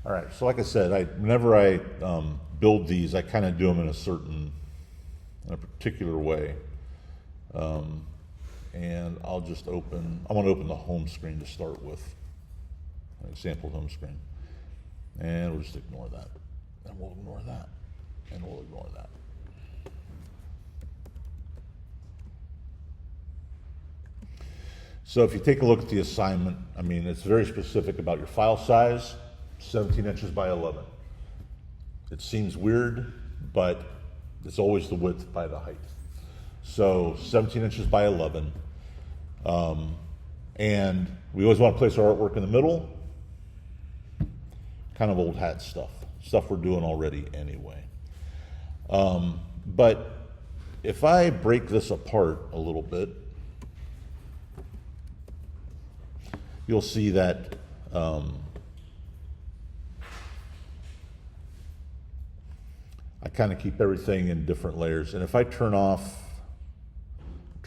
All right, so like I said, whenever I build these, I kind of do them in a particular way. And I'll just I want to open the home screen to start with, an example home screen. And we'll just ignore that. And we'll ignore that. And we'll ignore that. So if you take a look at the assignment, I mean, it's very specific about your file size, 17 inches by 11. It seems weird, but it's always the width by the height. So 17 inches by 11. And we always want to place our artwork in the middle. Kind of old hat stuff we're doing already anyway. But if I break this apart a little bit, you'll see that I kind of keep everything in different layers. And if I turn off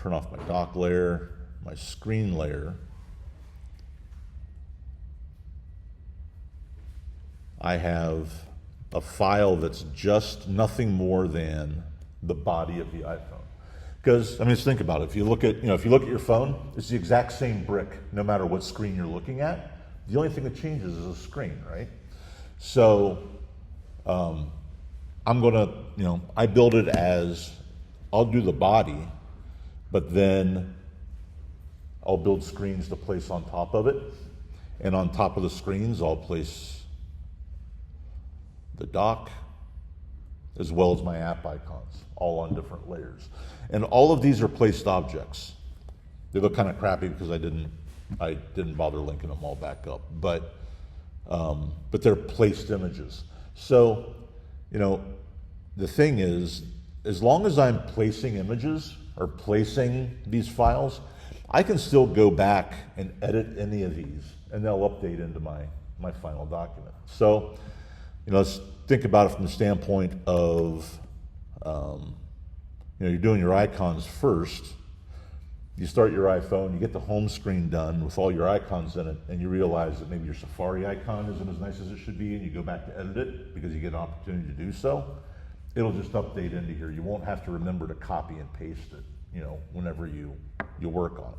my dock layer, my screen layer, I have a file that's just nothing more than the body of the iPhone. Because, I mean, just think about it. If you look at your phone, it's the exact same brick, no matter what screen you're looking at. The only thing that changes is the screen, right? So, I'm gonna, I build it as, I'll do the body, but then I'll build screens to place on top of it. And on top of the screens, I'll place the dock, as well as my app icons, all on different layers. And all of these are placed objects. They look kind of crappy because I didn't bother linking them all back up, but they're placed images. So, the thing is, as long as I'm placing images or placing these files, I can still go back and edit any of these, and they'll update into my final document. So, let's think about it from the standpoint of, you're doing your icons first. You start your iPhone, you get the home screen done with all your icons in it, and you realize that maybe your Safari icon isn't as nice as it should be, and you go back to edit it because you get an opportunity to do so. It'll just update into here. You won't have to remember to copy and paste it, whenever you work on it.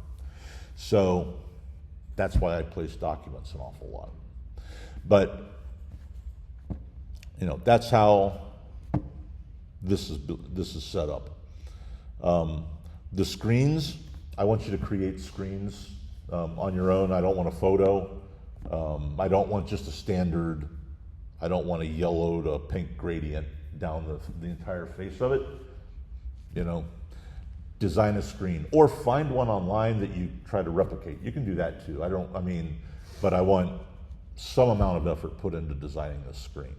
So that's why I place documents an awful lot. But that's how this is set up. The screens, I want you to create screens on your own. I don't want a photo. I don't want just a standard. I don't want a yellow to pink gradient down the entire face of it. Design a screen or find one online that you try to replicate. You can do that too. But I want some amount of effort put into designing this screen.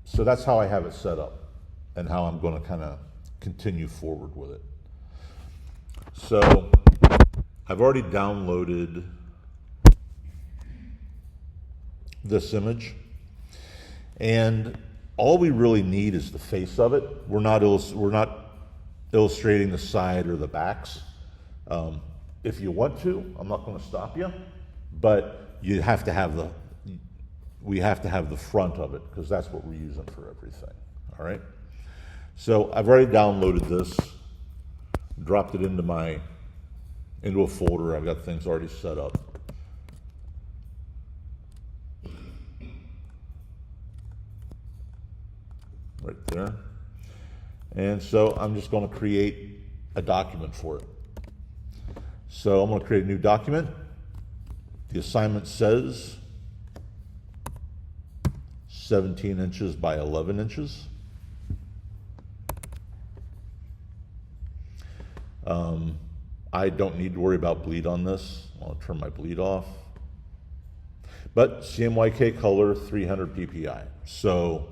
So that's how I have it set up and how I'm going to kind of continue forward with it. So I've already downloaded this image, and all we really need is the face of it. We're not illustrating the side or the backs. If you want to, I'm not going to stop you, but we have to have the front of it because that's what we're using for everything. All right. So I've already downloaded this, dropped it into a folder. I've got things already set up. Right there. And so I'm just going to create a document for it. So I'm going to create a new document. The assignment says 17 inches by 11 inches. I don't need to worry about bleed on this. I'll turn my bleed off. But CMYK color 300 ppi. So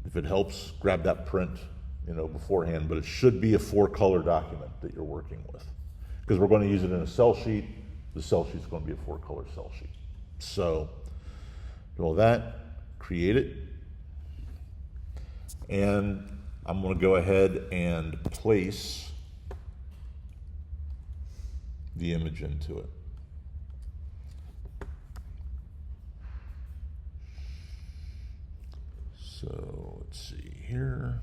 if it helps, grab that print, beforehand. But it should be a 4-color document that you're working with, because we're going to use it in a cell sheet. The cell sheet's going to be a 4-color cell sheet. So do all that, create it, and I'm going to go ahead and place the image into it. So let's see, here,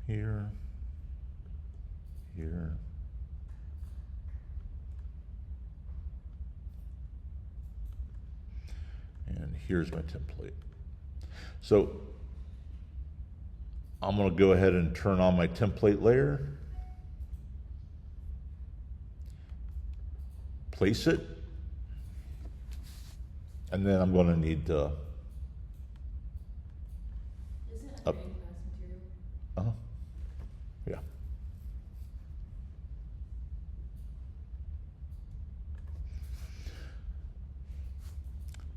here, here. And here's my template. So I'm going to go ahead and turn on my template layer, place it, and then I'm going to need to up. Yeah.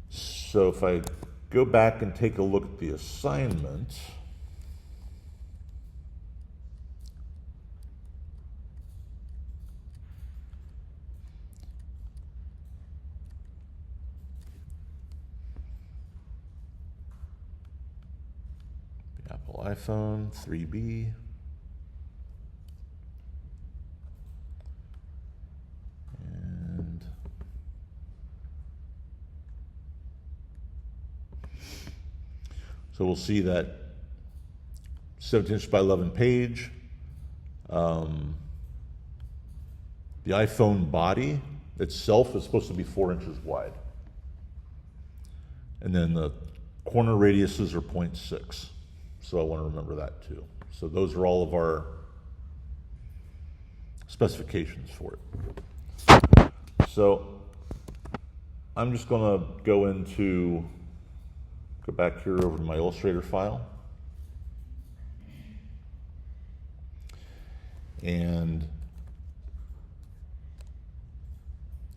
So if I go back and take a look at the assignment, the Apple iPhone 3B, and so we'll see that 17-inch by 11 page. The iPhone body itself is supposed to be 4 inches wide. And then the corner radiuses are 0.6. So I want to remember that too. So those are all of our specifications for it. So I'm just going to go back here over to my Illustrator file. And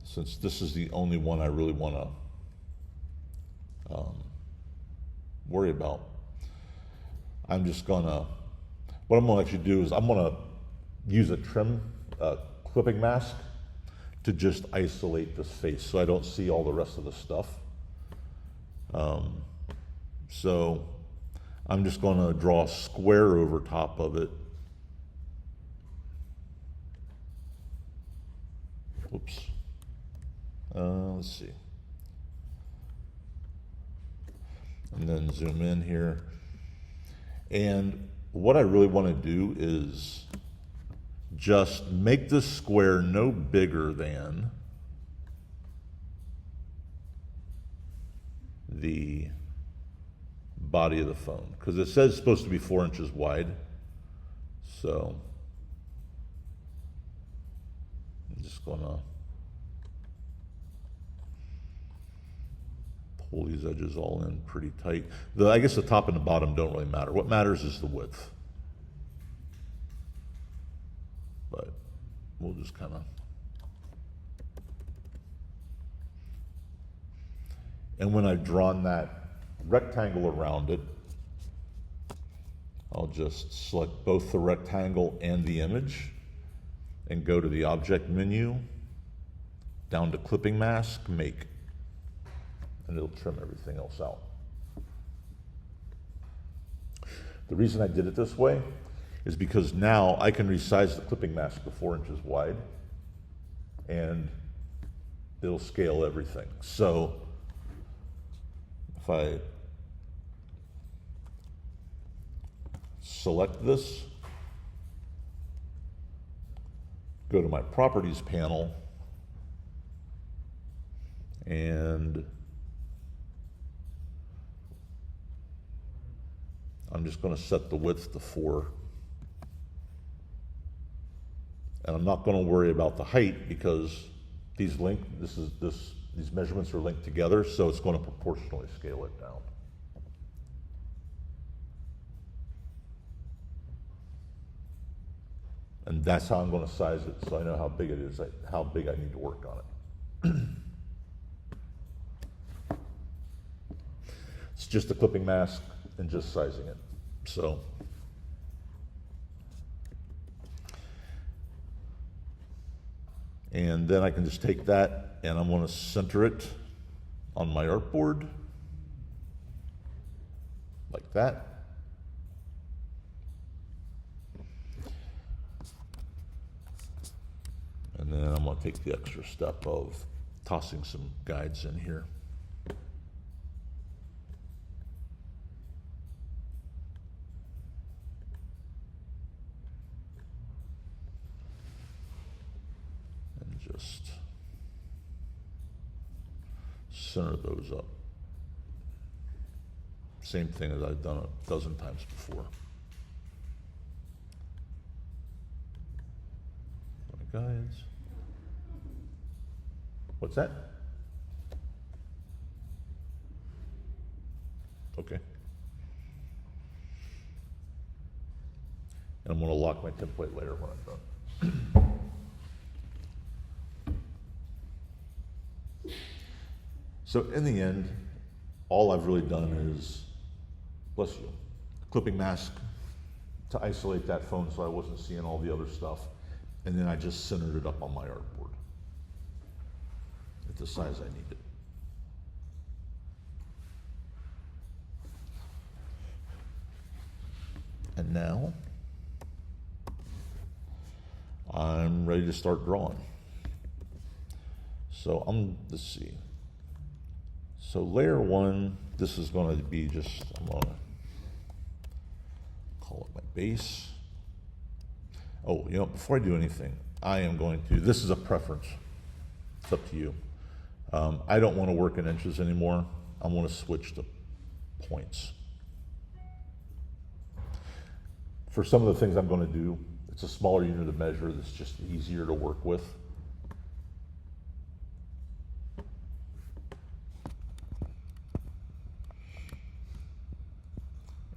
since this is the only one I really want to worry about, I'm just gonna, what I'm gonna actually do is I'm gonna use a trim clipping mask to just isolate this face so I don't see all the rest of the stuff. So I'm just gonna draw a square over top of it. Oops. Let's see. And then zoom in here. And what I really want to do is just make this square no bigger than the body of the phone, because it says it's supposed to be 4 inches wide. So I'm just gonna pull these edges all in pretty tight. I guess the top and the bottom don't really matter. What matters is the width. But we'll just kind of. And when I've drawn that rectangle around it, I'll just select both the rectangle and the image and go to the object menu, down to clipping mask, make. And it'll trim everything else out. The reason I did it this way is because now I can resize the clipping mask to 4 inches wide and it'll scale everything. So if I select this, go to my properties panel, and I'm just going to set the width to 4. And I'm not going to worry about the height because these measurements are linked together, so it's going to proportionally scale it down. And that's how I'm going to size it, so I know how big it is, how big I need to work on it. It's just a clipping mask and just sizing it. So and then I can just take that and I'm going to center it on my artboard like that. And then I'm going to take the extra step of tossing some guides in here. center those up. Same thing as I've done a dozen times before. My guides. What's that? Okay. And I'm going to lock my template later when I'm done. So in the end, all I've really done is, bless you, clipping mask to isolate that phone so I wasn't seeing all the other stuff. And then I just centered it up on my artboard at the size I need it. And now I'm ready to start drawing. So let's see. So layer one, this is going to be just, I'm going to call it my base. Oh, before I do anything, I am going to, this is a preference. It's up to you. I don't want to work in inches anymore. I want to switch to points. For some of the things I'm going to do, it's a smaller unit of measure that's just easier to work with.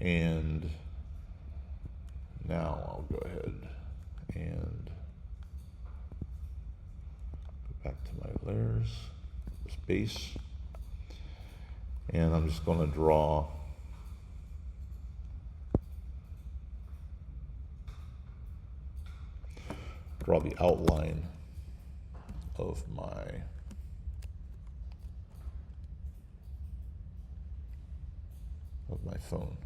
And now I'll go ahead and go back to my layers, this base, and I'm just going to draw the outline of my phone.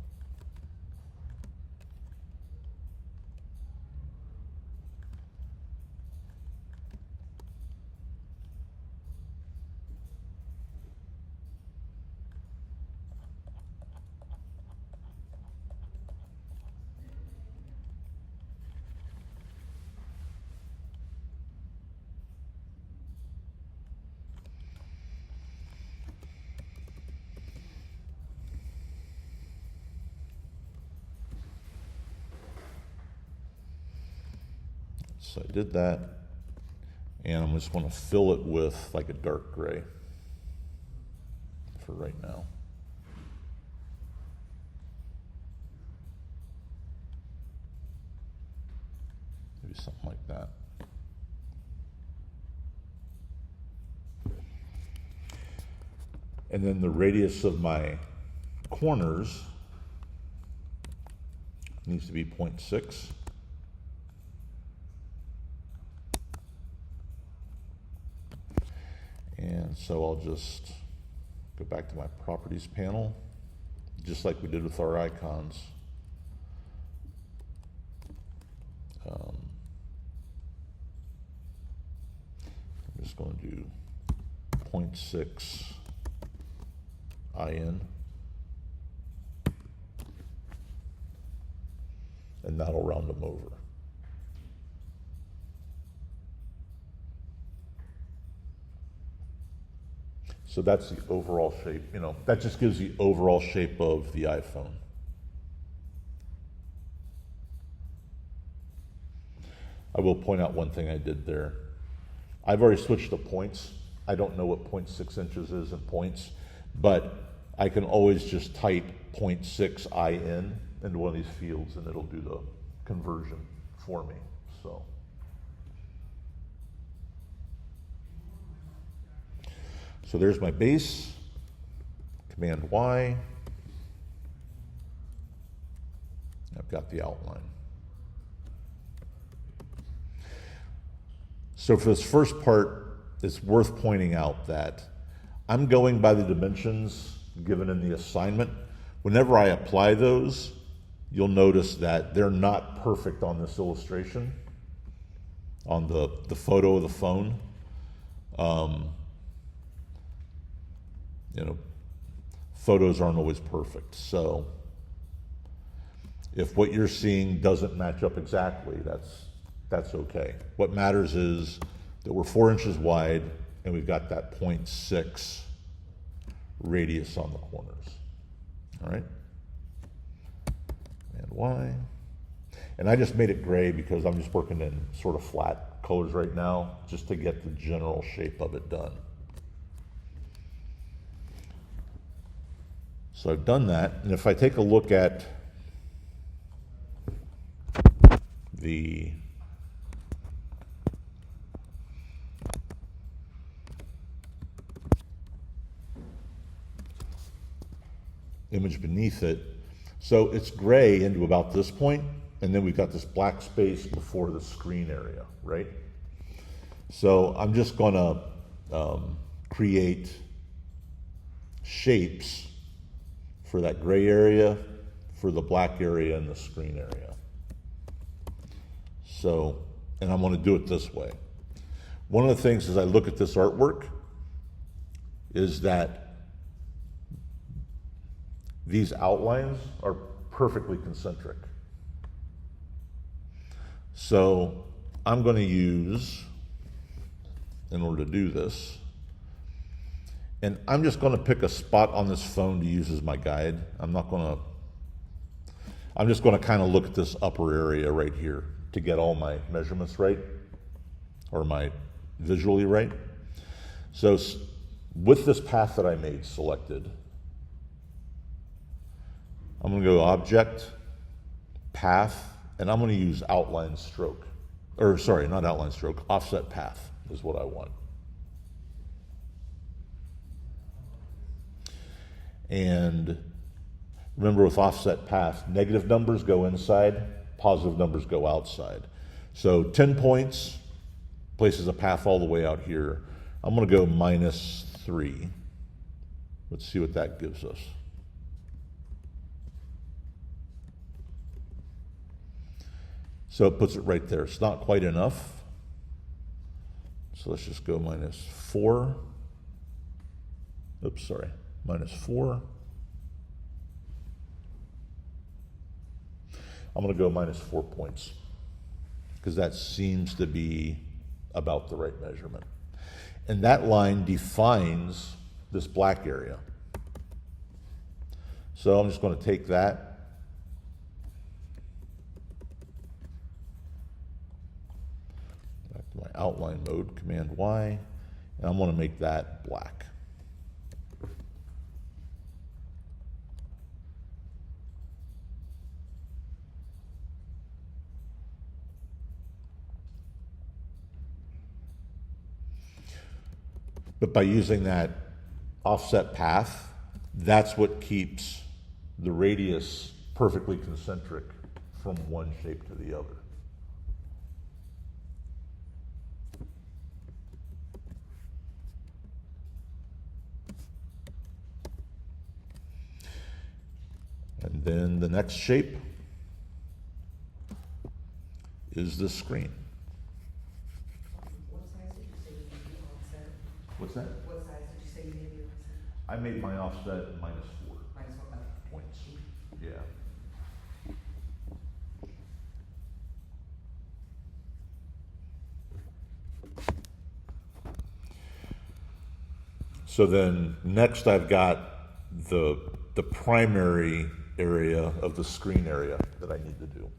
So I did that, and I'm just going to fill it with like a dark gray for right now. Maybe something like that. And then the radius of my corners needs to be 0.6. And so I'll just go back to my properties panel, just like we did with our icons. I'm just going to do 0.6 IN, and that'll round them over. So that's the overall shape, that just gives the overall shape of the iPhone. I will point out one thing I did there. I've already switched to points. I don't know what 0.6 inches is in points, but I can always just type 0.6 IN into one of these fields and it'll do the conversion for me, so. So there's my base, Command Y. I've got the outline. So for this first part, it's worth pointing out that I'm going by the dimensions given in the assignment. Whenever I apply those, you'll notice that they're not perfect on this illustration, on the photo of the phone. Photos aren't always perfect. So if what you're seeing doesn't match up exactly, that's okay. What matters is that we're 4 inches wide and we've got that 0.6 radius on the corners. All right. And Y. And I just made it gray because I'm just working in sort of flat colors right now, just to get the general shape of it done. So I've done that, and if I take a look at the image beneath it, so it's gray into about this point, and then we've got this black space before the screen area, right? So I'm just gonna create shapes for that gray area, for the black area, and the screen area. So, and I'm gonna do it this way. One of the things as I look at this artwork is that these outlines are perfectly concentric. So I'm going to use, in order to do this, and I'm just going to pick a spot on this phone to use as my guide. I'm just going to kind of look at this upper area right here to get all my measurements right, or my visually right. So with this path that I made selected, I'm going to go Object, Path, and I'm going to use outline stroke. Or sorry, not outline stroke, offset path is what I want. And remember with offset path, negative numbers go inside, positive numbers go outside. So 10 points places a path all the way out here. I'm going to go -3. Let's see what that gives us. So it puts it right there. It's not quite enough. So let's just go -4. Oops, sorry, -4. I'm going to go -4 points because that seems to be about the right measurement. And that line defines this black area. So I'm just going to take that. Back to my outline mode, Command Y, and I'm going to make that black. But by using that offset path, that's what keeps the radius perfectly concentric from one shape to the other. And then the next shape is the screen. What's that? What size did you say you made your offset? I made my offset -4 -4, okay. points. Yeah. So then next I've got the primary area of the screen area that I need to do.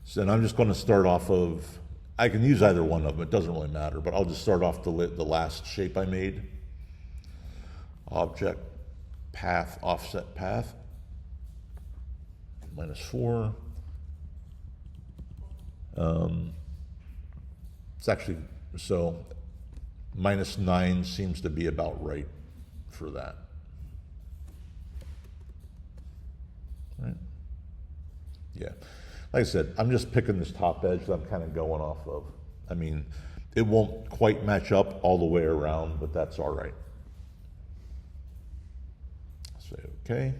So then I'm just going to start off of, I can use either one of them, it doesn't really matter, but I'll just start off the last shape I made. Object, path, offset path, -4. It's actually, so -9 seems to be about right for that. Right? Yeah. Like I said, I'm just picking this top edge that I'm kind of going off of. I mean, it won't quite match up all the way around, but that's all right. Say okay.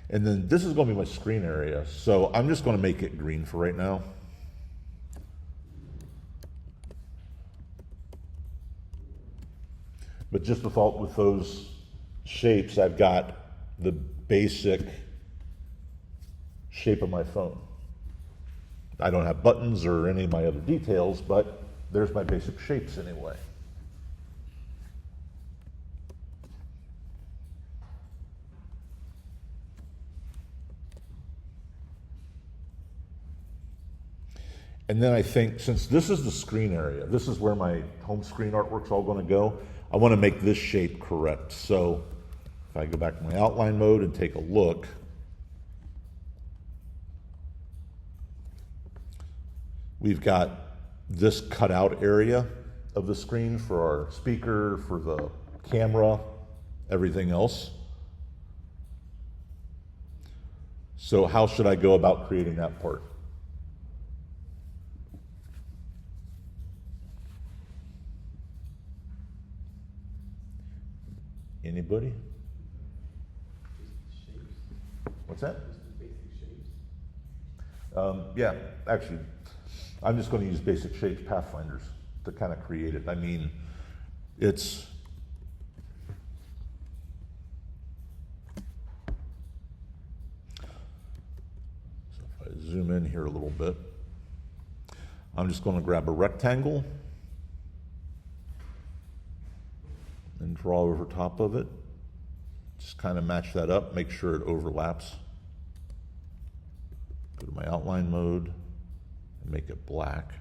And then this is going to be my screen area, so I'm just going to make it green for right now. But just with those shapes, I've got the basic shape of my phone. I don't have buttons or any of my other details, but there's my basic shapes anyway. And then I think, since this is the screen area, this is where my home screen artwork's all going to go, I want to make this shape correct. So if I go back to my outline mode and take a look, we've got this cutout area of the screen for our speaker, for the camera, everything else. So how should I go about creating that part? Anybody? What's that? Yeah, actually, I'm just going to use basic shapes pathfinders to kind of create it. I mean, it's so if I zoom in here a little bit, I'm just going to grab a rectangle and draw over top of it. Just kind of match that up, make sure it overlaps. Go to my outline mode and make it black.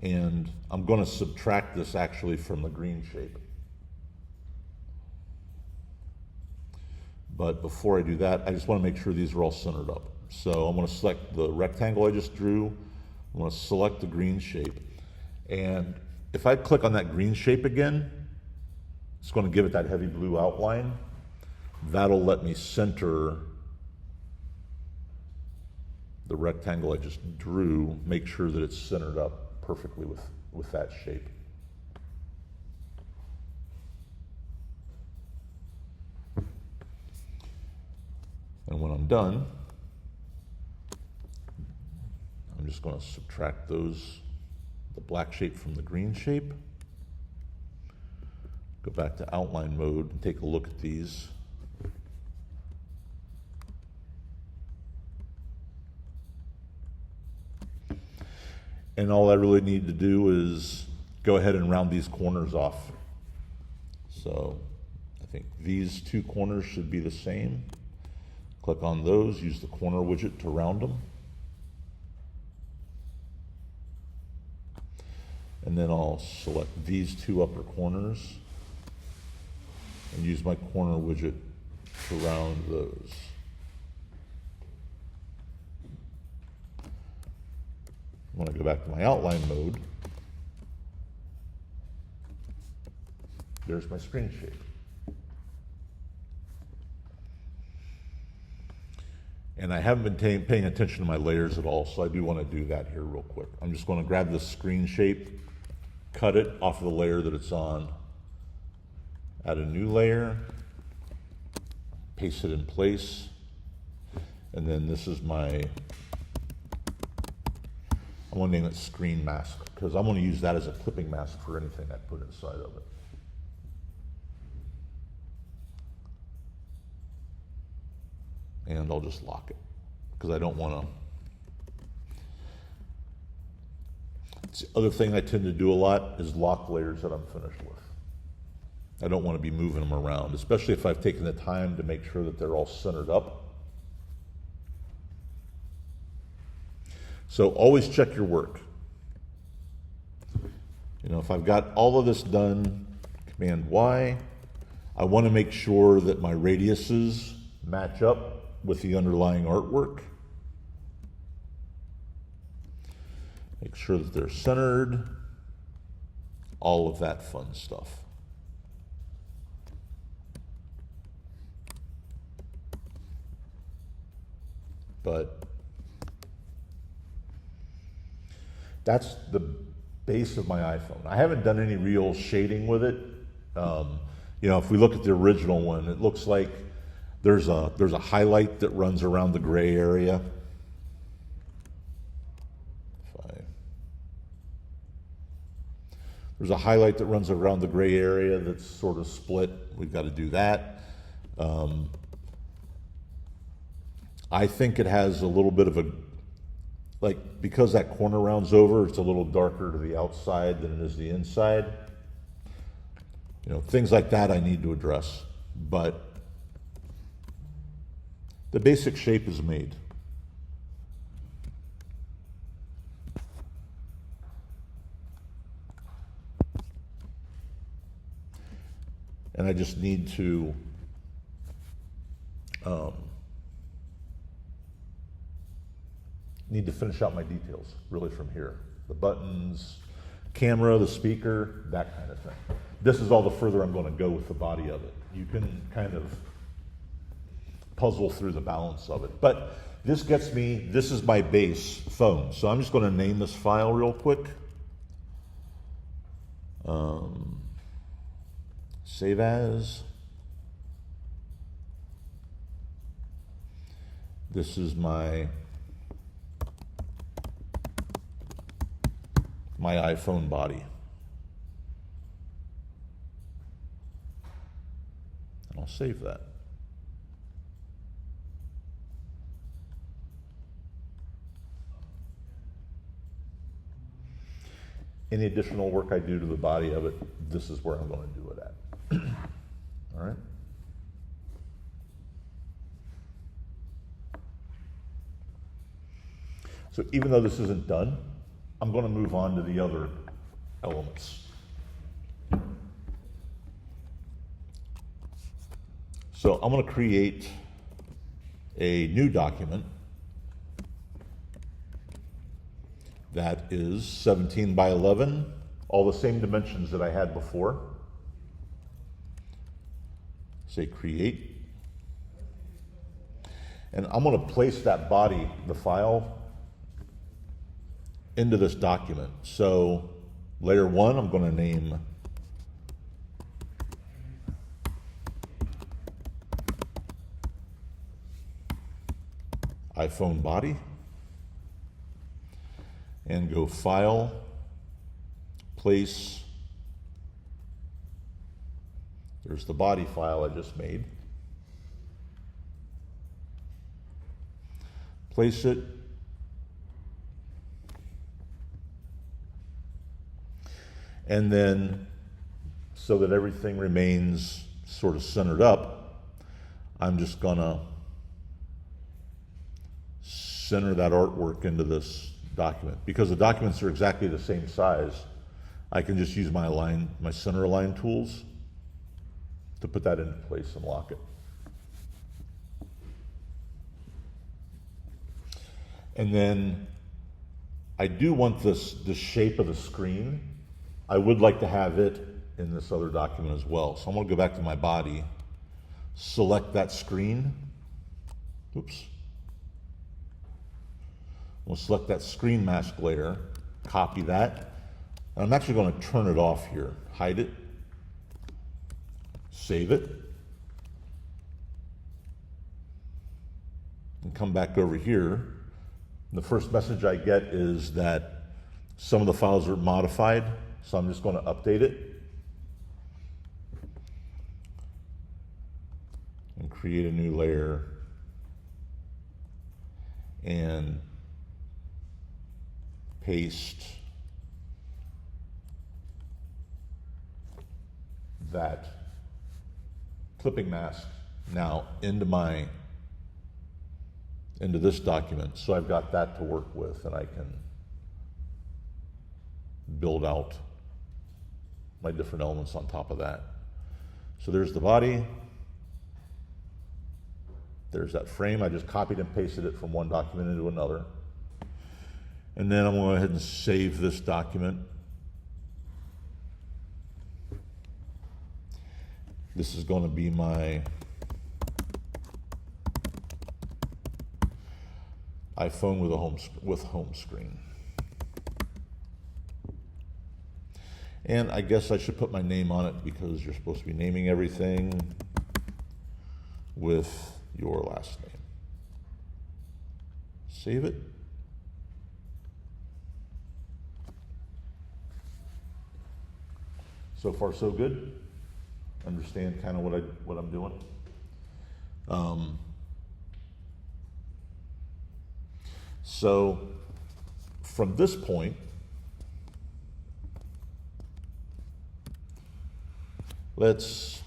And I'm going to subtract this actually from the green shape. But before I do that, I just want to make sure these are all centered up. So I'm going to select the rectangle I just drew. I'm going to select the green shape. And if I click on that green shape again, it's going to give it that heavy blue outline. That'll let me center the rectangle I just drew, make sure that it's centered up perfectly with that shape. And when I'm done, I'm just going to subtract the black shape from the green shape. Go back to outline mode and take a look at these. And all I really need to do is go ahead and round these corners off. So I think these two corners should be the same. Click on those, use the corner widget to round them. And then I'll select these two upper corners and use my corner widget to round those. When I go back to my outline mode, there's my screen shape. And I haven't been paying attention to my layers at all, so I do want to do that here real quick. I'm just going to grab this screen shape, cut it off of the layer that it's on, add a new layer, paste it in place, and then this is my, I want to name it screen mask, because I'm going to use that as a clipping mask for anything I put inside of it. And I'll just lock it, because I don't want to. The other thing I tend to do a lot is lock layers that I'm finished with. I don't want to be moving them around, especially if I've taken the time to make sure that they're all centered up. So always check your work. You know, if I've got all of this done, Command Y, I want to make sure that my radiuses match up with the underlying artwork. Make sure that they're centered, all of that fun stuff. But that's the base of my iPhone. I haven't done any real shading with it. You know, if we look at the original one, it looks like there's a highlight that runs around the gray area. There's a highlight that runs around the gray area that's sort of split. We've got to do that. I think it has a little bit of a, like, because that corner rounds over, it's a little darker to the outside than it is the inside. You know, things like that I need to address, but the basic shape is made. And I just need to finish out my details, really, from here. The buttons, camera, the speaker, that kind of thing. This is all the further I'm going to go with the body of it. You can kind of puzzle through the balance of it. But this gets me, this is my base phone. So I'm just going to name this file real quick. Save as. This is my iPhone body. And I'll save that. Any additional work I do to the body of it, this is where I'm going to do it at. All right? So even though this isn't done, I'm going to move on to the other elements. So I'm going to create a new document that is 17 by 11, all the same dimensions that I had before. Say create. And I'm going to place that body, the file, into this document. So layer 1, I'm going to name iPhone body, and go File, Place. There's the body file I just made. Place it. And then, so that everything remains sort of centered up, I'm just gonna center that artwork into this document. Because the documents are exactly the same size, I can just use my center align tools to put that into place and lock it. And then I do want the shape of the screen. I would like to have it in this other document as well. So I'm going to go back to my body, select that screen. Oops. We'll select that screen mask layer, copy that. And I'm actually going to turn it off here. Hide it. Save it. And come back over here. The first message I get is that some of the files are modified, so I'm just going to update it and create a new layer and paste that clipping mask now into this document, so I've got that to work with, and I can build out my different elements on top of that. So there's the body. There's that frame. I just copied and pasted it from one document into another. And then I'm going to go ahead and save this document. This is going to be my iPhone with home screen. And I guess I should put my name on it because you're supposed to be naming everything with your last name. Save it. So far, so good. Understand kind of what I'm doing. So from this point, let's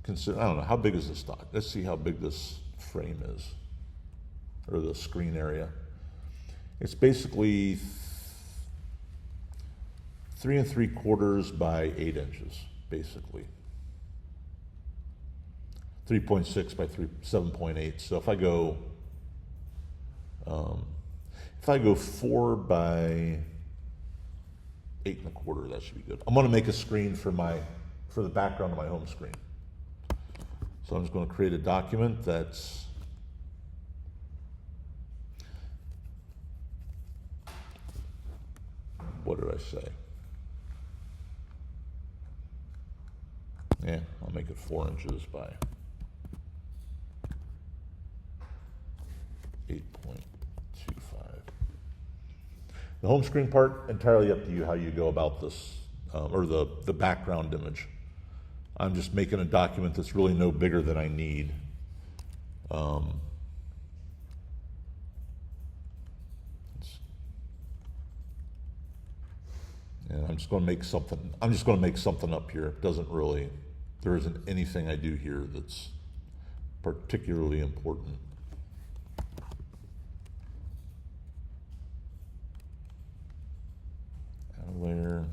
consider, I don't know, how big is this dock? Let's see how big this frame is, or the screen area. It's basically 3 3/4 by 8 inches, basically. 3.6 by 7.8. So if I go 4 by 8 1/4, that should be good. I'm going to make a screen for the background of my home screen. So I'm just going to create a document that's what did I say? Yeah, I'll make it 4 inches by 8.25. The home screen part, entirely up to you how you go about this, or the background image. I'm just making a document that's really no bigger than I need. And I'm just going to make something. I'm just going to make something up here. It doesn't really. There isn't anything I do here that's particularly important. Add a layer.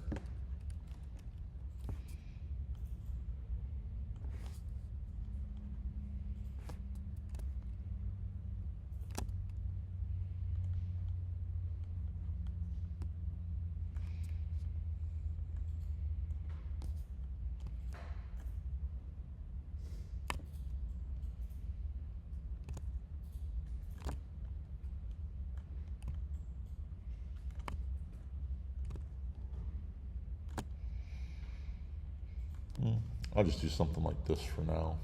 I'll just do something like this for now.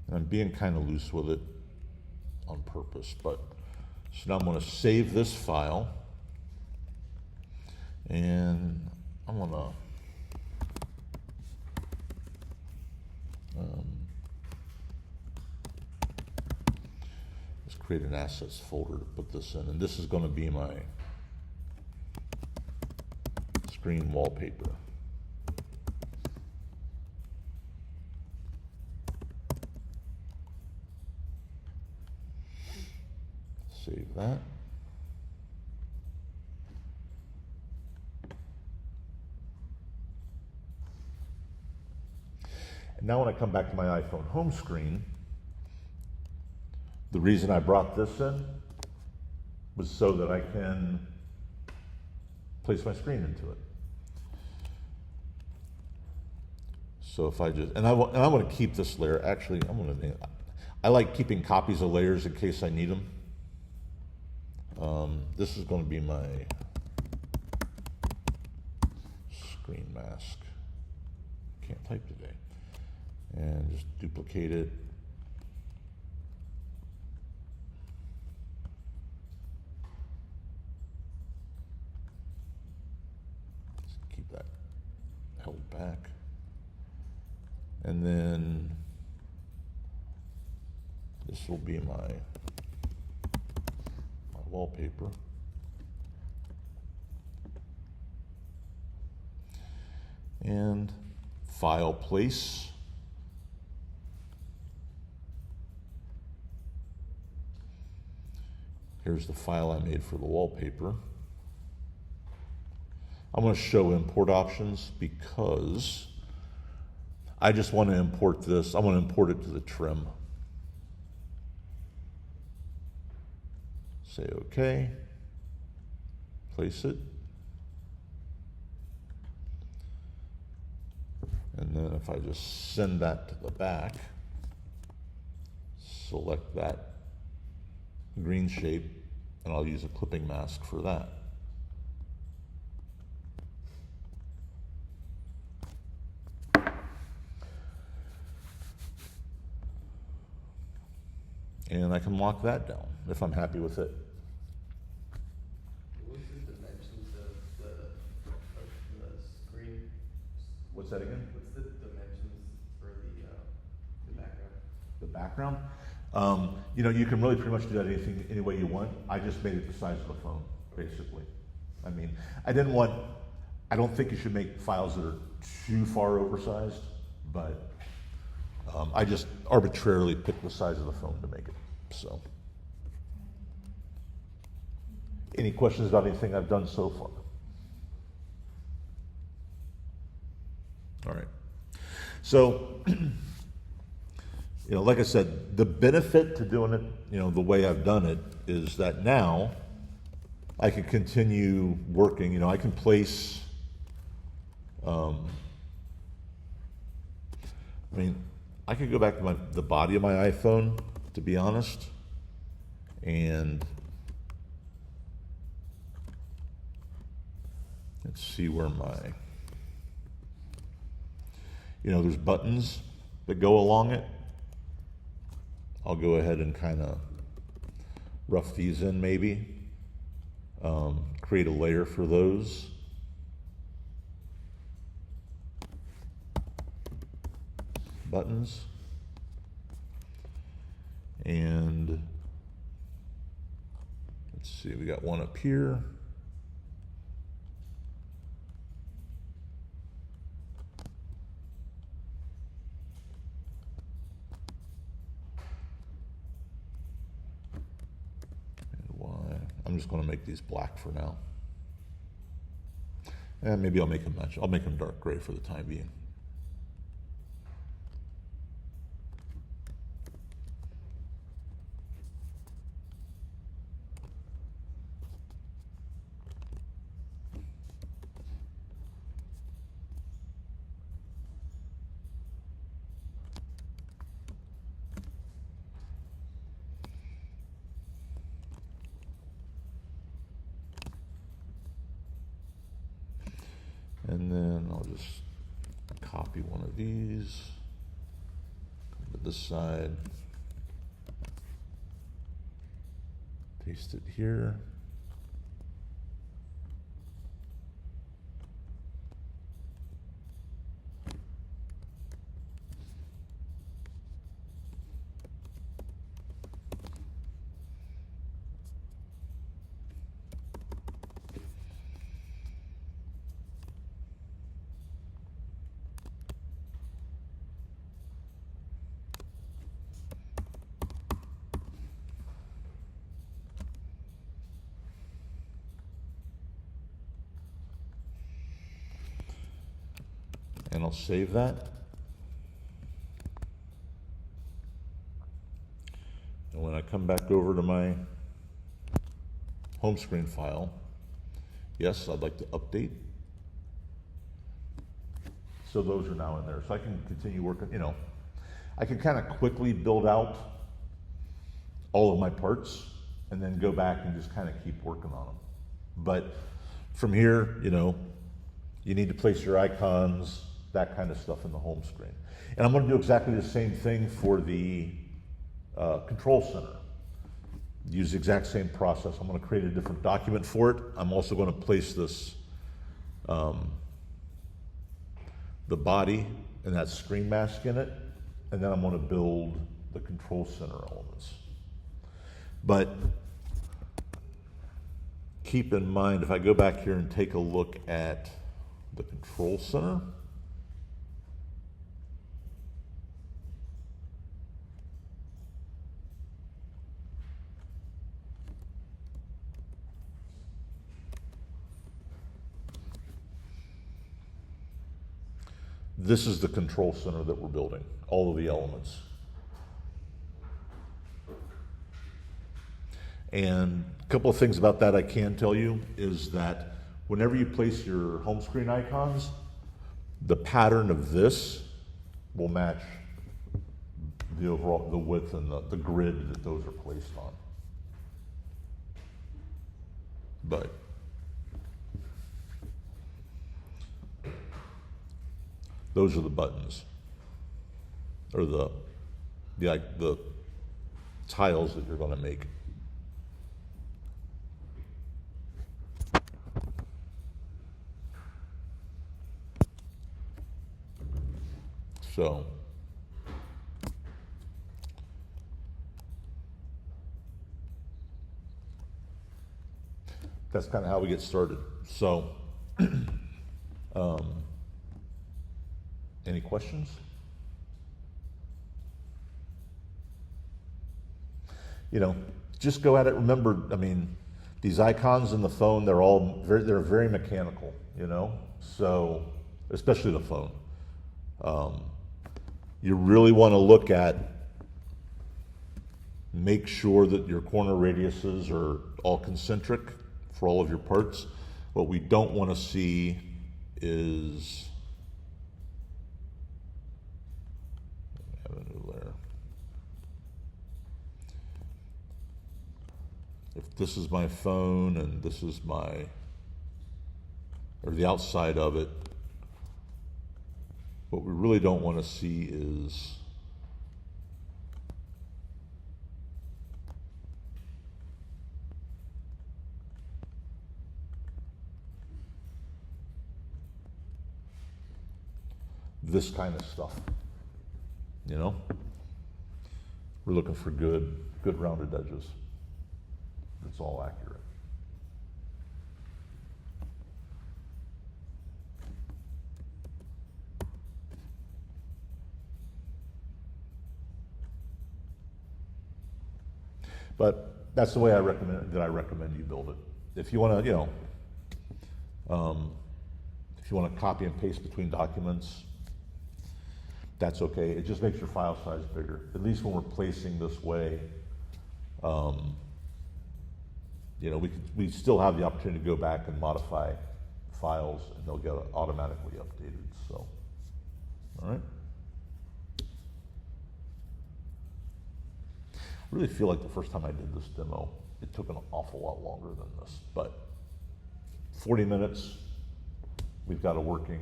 And I'm being kind of loose with it on purpose, but so now I'm going to save this file, and I'm going to create an assets folder to put this in, and this is going to be my screen wallpaper. Save that. And now when I come back to my iPhone home screen, the reason I brought this in was so that I can place my screen into it. So if I just, and I want to keep this layer, actually, I like keeping copies of layers in case I need them. This is going to be my screen mask. Can't type today. And just duplicate it. Keep that held back. And then this will be my wallpaper. And file place. Here's the file I made for the wallpaper. I'm going to show import options because I just want to import this. I want to import it to the trim. Say OK. Place it. And then if I just send that to the back, select that green shape, and I'll use a clipping mask for that. And I can lock that down if I'm happy with it. What's the dimensions of the screen? What's that again? What's the dimensions for the background? The background? You can really pretty much do that any way you want. I just made it the size of the phone, basically. I mean, I don't think you should make files that are too far oversized, but I just arbitrarily picked the size of the phone to make it, so. Any questions about anything I've done so far? All right. So, like I said, the benefit to doing it, the way I've done it is that now I can continue working. I can place, I could go back to the body of my iPhone, to be honest, and let's see where there's buttons that go along it. I'll go ahead and kind of rough these in maybe, create a layer for those. Buttons. And let's see, we got one up here. I'm just going to make these black for now. And maybe I'll make them match. I'll make them dark gray for the time being. And then I'll just copy one of these, come to this side, paste it here. And I'll save that. And when I come back over to my home screen file, yes, I'd like to update. So those are now in there. So I can continue working, I can kind of quickly build out all of my parts and then go back and just kind of keep working on them. But from here, you need to place your icons, that kind of stuff in the home screen. And I'm going to do exactly the same thing for the control center. Use the exact same process. I'm going to create a different document for it. I'm also going to place this, the body and that screen mask in it, and then I'm going to build the control center elements. But keep in mind, if I go back here and take a look at the control center, this is the control center that we're building, all of the elements. And a couple of things about that I can tell you is that whenever you place your home screen icons, the pattern of this will match the overall, the width and the grid that those are placed on. But those are the buttons, or the tiles that you're going to make. So that's kind of how we get started. So, any questions? You know, just go at it. Remember, I mean, these icons in the phone, they're very mechanical, you know? So, especially the phone. You really want to look at, make sure that your corner radiuses are all concentric for all of your parts. What we don't want to see is, have a new layer. If this is my phone and this is my, or the outside of it, what we really don't want to see is this kind of stuff, you know? We're looking for good rounded edges. It's all accurate. But that's the way I recommend you build it. If you want to, you know, if you want to copy and paste between documents, that's okay. It just makes your file size bigger. At least when we're placing this way, you know, we still have the opportunity to go back and modify files, and they'll get automatically updated. So, all right. I really feel like the first time I did this demo, it took an awful lot longer than this, but 40 minutes, we've got a working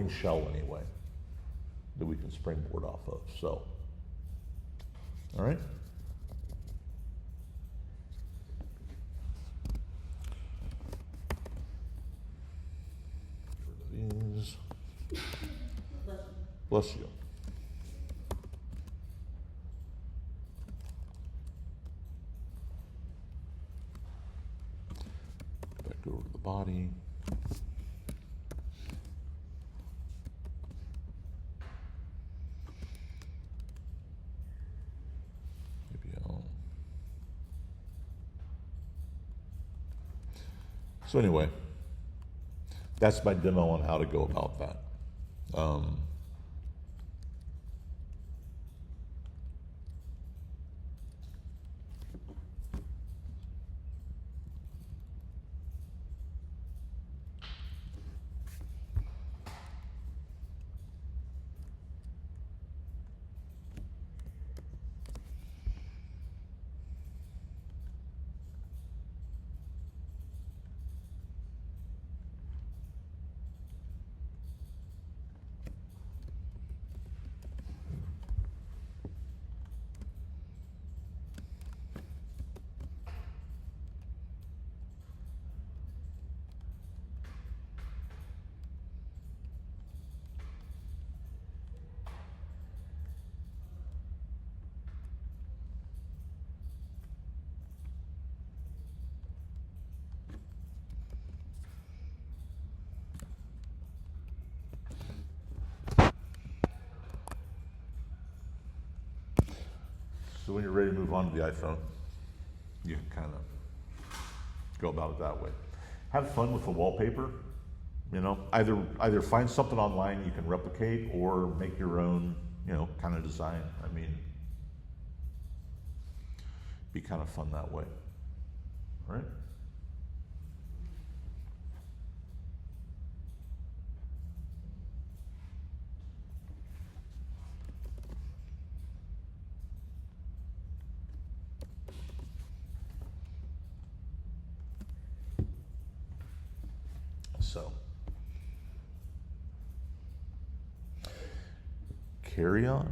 shell anyway that we can springboard off of. So, all right. Get rid of these. Bless you. Back over to the body. So anyway, that's my demo on how to go about that. So when you're ready to move on to the iPhone, you can kind of go about it that way. Have fun with the wallpaper. You know, either find something online you can replicate or make your own, you know, kind of design. I mean, be kind of fun that way. All right? So, carry on.